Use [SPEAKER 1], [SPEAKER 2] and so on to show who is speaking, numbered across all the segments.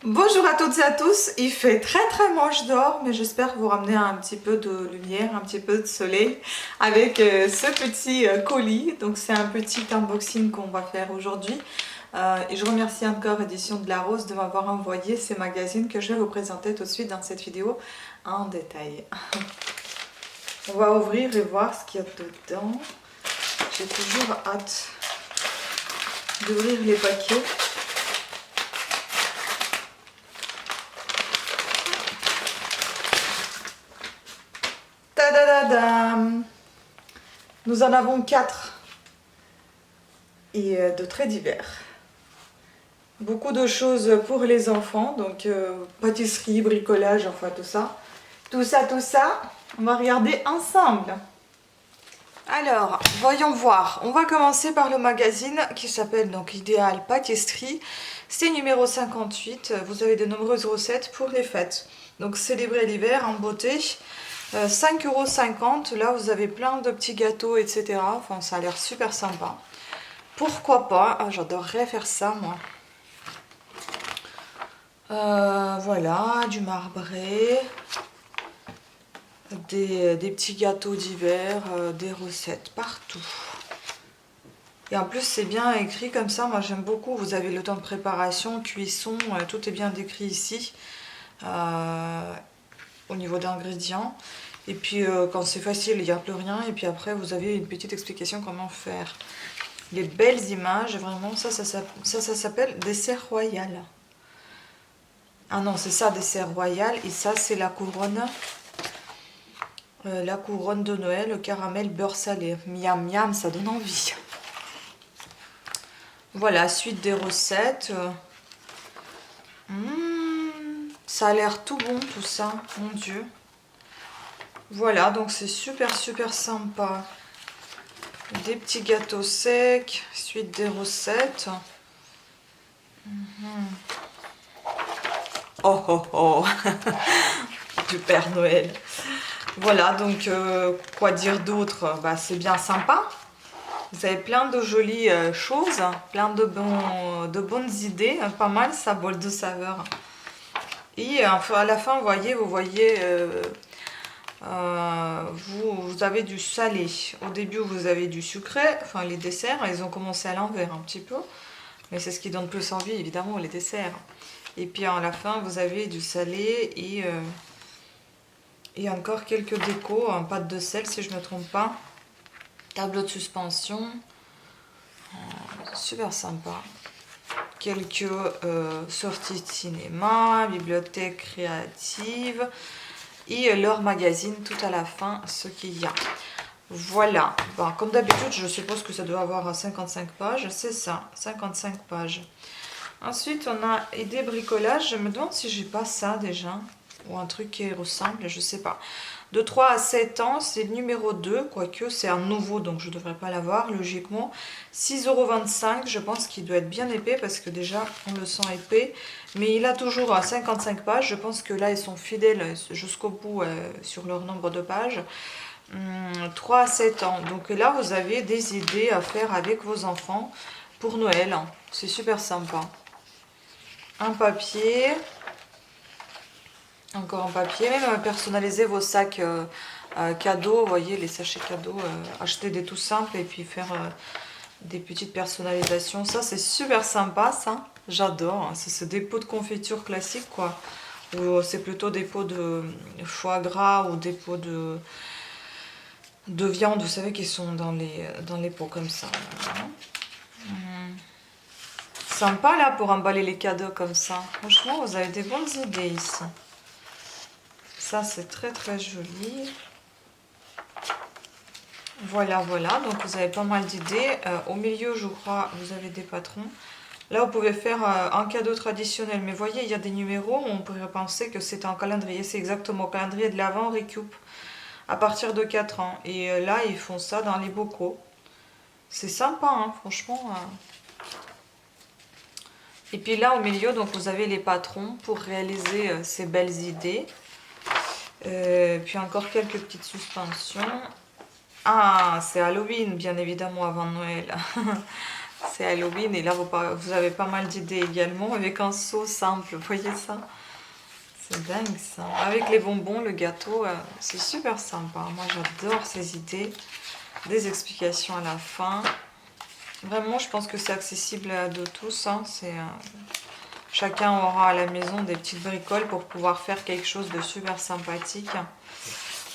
[SPEAKER 1] Bonjour à toutes et à tous, il fait très moche dehors mais j'espère vous ramener un petit peu de lumière, un petit peu de soleil avec ce petit colis. Donc c'est un petit unboxing qu'on va faire aujourd'hui et je remercie encore Édition de la Rose de m'avoir envoyé ces magazines que je vais vous présenter tout de suite dans cette vidéo en détail. On va ouvrir et voir ce qu'il y a dedans. J'ai toujours hâte d'ouvrir les paquets. Tadadadam! Nous en avons 4 et de très divers. Beaucoup de choses pour les enfants, donc pâtisserie, bricolage, enfin tout ça. Tout ça, on va regarder ensemble. Alors, voyons voir. On va commencer par le magazine qui s'appelle donc Idéal Pâtisserie. C'est numéro 58. Vous avez de nombreuses recettes pour les fêtes. Donc, célébrer l'hiver en beauté. 5,50 €. Là, vous avez plein de petits gâteaux, etc. Enfin, ça a l'air super sympa. Pourquoi pas? Ah, j'adorerais faire ça, moi. Voilà, du marbré. Des petits gâteaux d'hiver, des recettes partout. Et en plus, c'est bien écrit comme ça. Moi, j'aime beaucoup. Vous avez le temps de préparation, cuisson, tout est bien décrit ici. Au niveau d'ingrédients. Et puis quand c'est facile, il n'y a plus rien. Et puis après, vous avez une petite explication comment faire. Les belles images, vraiment, ça s'appelle dessert royal. Ah non, c'est ça, dessert royal. Et ça, c'est la couronne. La couronne de Noël, le caramel beurre salé. Miam miam, ça donne envie. Voilà, suite des recettes. Ça a l'air tout bon, tout ça. Mon Dieu. Voilà, donc c'est super sympa. Des petits gâteaux secs, suite des recettes. Oh oh oh du Père Noël. Voilà, donc quoi dire d'autre? Bah, c'est bien sympa. Vous avez plein de jolies choses, plein de bonnes idées, pas mal ça, bol de saveur. Et à la fin, vous voyez vous avez du salé. Au début, vous avez du sucré, enfin les desserts, ils ont commencé à l'envers un petit peu. Mais c'est ce qui donne plus envie, évidemment, les desserts. Et puis à la fin, vous avez du salé et encore quelques décos, en pâte de sel si je ne me trompe pas. Tableau de suspension. Super sympa. Quelques sorties de cinéma, bibliothèque créative et leur magazine tout à la fin, ce qu'il y a. Voilà, bon, comme d'habitude, je suppose que ça doit avoir 55 pages, c'est ça, 55 pages. Ensuite, on a des bricolages, je me demande si j'ai pas ça déjà, ou un truc qui ressemble, je sais pas. De 3 à 7 ans, c'est le numéro 2, quoique c'est un nouveau, donc je devrais pas l'avoir, logiquement. 6,25 €, je pense qu'il doit être bien épais, parce que déjà, on le sent épais. Mais il a toujours 55 pages, je pense que là, ils sont fidèles jusqu'au bout sur leur nombre de pages. 3 à 7 ans. Donc là, vous avez des idées à faire avec vos enfants pour Noël. C'est super sympa. Un papier. Encore un papier. Même personnaliser vos sacs cadeaux. Vous voyez, les sachets cadeaux. Acheter des tout simples et puis faire des petites personnalisations. Ça, c'est super sympa, ça. J'adore. C'est ce dépôt de confiture classique, quoi. Ou c'est plutôt des pots de foie gras ou des pots de viande, vous savez, qui sont dans les pots comme ça. Sympa là pour emballer les cadeaux comme ça. Franchement, vous avez des bonnes idées ici. Ça, c'est très joli. Voilà. Donc vous avez pas mal d'idées. Au milieu, je crois, vous avez des patrons. Là, vous pouvez faire un cadeau traditionnel. Mais voyez, il y a des numéros. On pourrait penser que c'est un calendrier. C'est exactement le calendrier de l'Avent Récup. À partir de 4 ans. Et là, ils font ça dans les bocaux. C'est sympa, hein, franchement. Et puis là, au milieu, donc vous avez les patrons pour réaliser ces belles idées. Puis encore quelques petites suspensions. Ah, c'est Halloween, bien évidemment, avant Noël. c'est Halloween et là vous avez pas mal d'idées également avec un seau simple, vous voyez ça? C'est dingue ça. Avec les bonbons, le gâteau, c'est super sympa. Moi j'adore ces idées, des explications à la fin. Vraiment, je pense que c'est accessible de tous. Hein. Chacun aura à la maison des petites bricoles pour pouvoir faire quelque chose de super sympathique.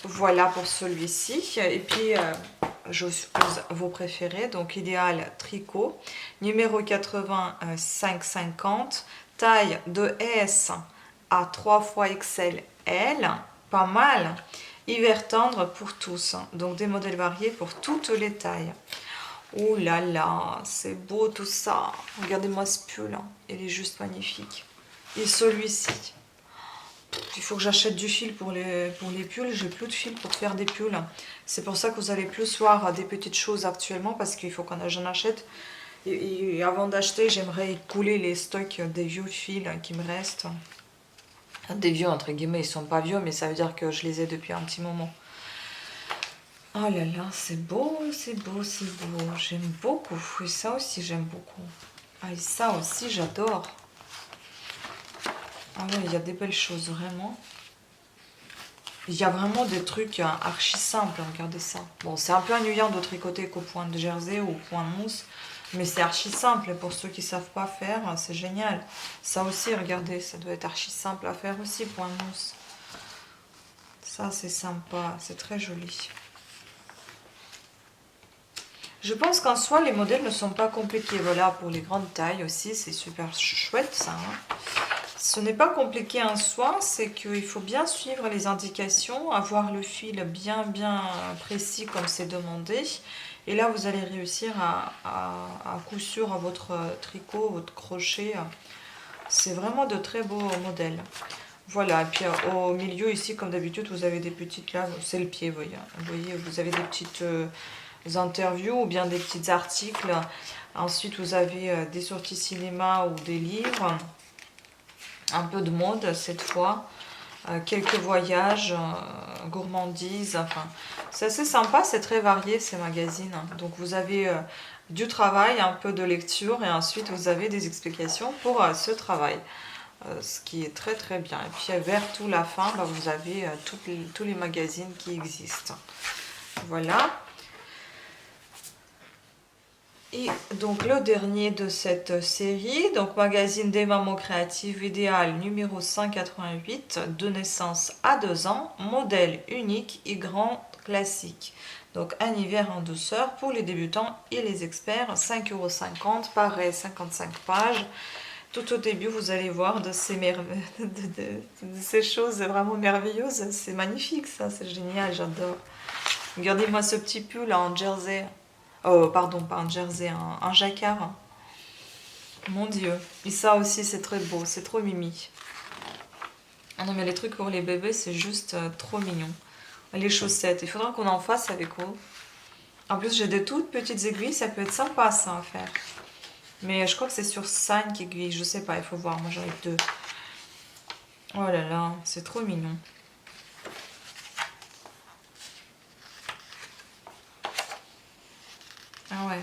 [SPEAKER 1] Voilà pour celui-ci. Et puis, je suppose vos préférés. Donc, idéal tricot. Numéro 85-50. Taille de S à 3 fois XL L. Pas mal. Hiver tendre pour tous. Donc, des modèles variés pour toutes les tailles. Oh là là, c'est beau tout ça. Regardez-moi ce pull, hein. Il est juste magnifique. Et celui-ci. Il faut que j'achète du fil pour les pulls. J'ai plus de fil pour faire des pulls. C'est pour ça que vous allez plus voir des petites choses actuellement parce qu'il faut que j'en achète. Et avant d'acheter, j'aimerais écouler les stocks des vieux fils qui me restent. Des vieux, entre guillemets, ils sont pas vieux, mais ça veut dire que je les ai depuis un petit moment. Oh là là, c'est beau, c'est beau, c'est beau. J'aime beaucoup. Et ça aussi, j'aime beaucoup. Ah, et ça aussi, j'adore. Ah ouais, il y a des belles choses, vraiment. Il y a vraiment des trucs archi simples, regardez ça. Bon, c'est un peu ennuyant de tricoter qu'au point de jersey ou au point de mousse. Mais c'est archi simple. Pour ceux qui ne savent pas faire, c'est génial. Ça aussi, regardez, ça doit être archi simple à faire aussi, point de mousse. Ça, c'est sympa. C'est très joli. Je pense qu'en soi, les modèles ne sont pas compliqués. Voilà, pour les grandes tailles aussi, c'est super chouette ça. Hein. Ce n'est pas compliqué en soi, c'est qu'il faut bien suivre les indications, avoir le fil bien précis comme c'est demandé. Et là, vous allez réussir à coup sûr à votre tricot, votre crochet. C'est vraiment de très beaux modèles. Voilà, et puis au milieu ici, comme d'habitude, vous avez des petites là, c'est le pied, vous voyez, vous avez des petites interviews ou bien des petits articles. Ensuite, vous avez des sorties cinéma ou des livres. Un peu de mode cette fois. Quelques voyages, gourmandises. Enfin, c'est assez sympa, c'est très varié ces magazines. Donc vous avez du travail, un peu de lecture et ensuite vous avez des explications pour ce travail. Ce qui est très très bien. Et puis vers tout la fin, bah, vous avez tous les magazines qui existent. Voilà. Et donc le dernier de cette série, donc magazine des mamans créatives idéal numéro 188, de naissance à 2 ans, modèle unique et grand classique. Donc un hiver en douceur pour les débutants et les experts, 5,50 €, pareil 55 pages. Tout au début, vous allez voir de ces choses vraiment merveilleuses. C'est magnifique ça, c'est génial, j'adore. Regardez-moi ce petit pull là, en jersey. Oh, pardon, pas un jersey, un jacquard. Mon Dieu. Et ça aussi, c'est très beau, c'est trop mimi. Ah non, mais les trucs pour les bébés, c'est juste trop mignon. Les chaussettes, il faudra qu'on en fasse avec vous. En plus, j'ai des toutes petites aiguilles, ça peut être sympa ça à faire. Mais je crois que c'est sur 5 aiguilles, je sais pas, il faut voir, moi j'en ai 2. Oh là là, c'est trop mignon. Ah ouais,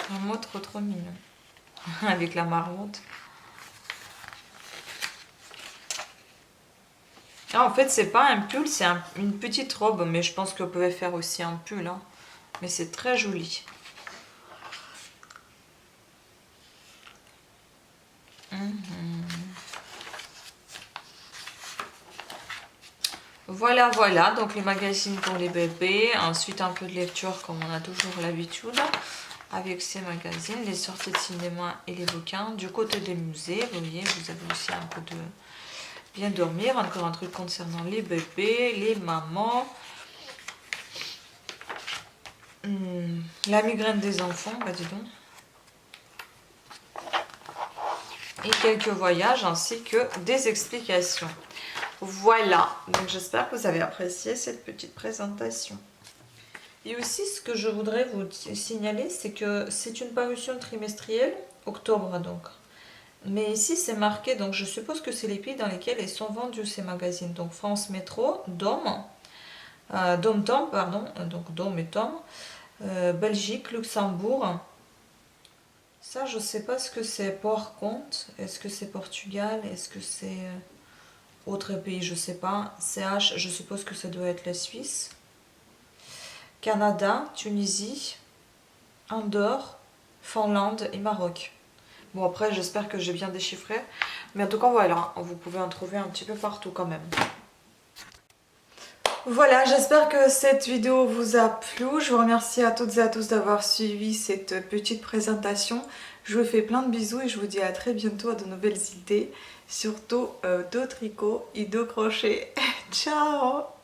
[SPEAKER 1] vraiment trop mignon. Avec la marmotte. Ah, en fait, c'est pas un pull, c'est une petite robe, mais je pense qu'on pouvait faire aussi un pull. Hein. Mais c'est très joli. Voilà, voilà, donc les magazines pour les bébés. Ensuite, un peu de lecture comme on a toujours l'habitude avec ces magazines, les sorties de cinéma et les bouquins. Du côté des musées, vous voyez, vous avez aussi un peu de bien dormir. Encore un truc concernant les bébés, les mamans. La migraine des enfants, bah dis donc. Et quelques voyages ainsi que des explications. Voilà, donc j'espère que vous avez apprécié cette petite présentation. Et aussi, ce que je voudrais vous signaler, c'est que c'est une parution trimestrielle, octobre donc. Mais ici, c'est marqué, donc je suppose que c'est les pays dans lesquels ils sont vendus ces magazines. Donc France Métro, Dôme, Dôme-Tom, pardon, donc Dôme et Tom, Belgique, Luxembourg, Ça, je sais pas ce que c'est. Par contre, est-ce que c'est Portugal? Est-ce que c'est autre pays? Je sais pas. CH, je suppose que ça doit être la Suisse. Canada, Tunisie, Andorre, Finlande et Maroc. Bon, après, j'espère que j'ai bien déchiffré. Mais en tout cas, voilà, vous pouvez en trouver un petit peu partout quand même. Voilà, j'espère que cette vidéo vous a plu. Je vous remercie à toutes et à tous d'avoir suivi cette petite présentation. Je vous fais plein de bisous et je vous dis à très bientôt à de nouvelles idées, surtout de tricot et de crochet. Ciao!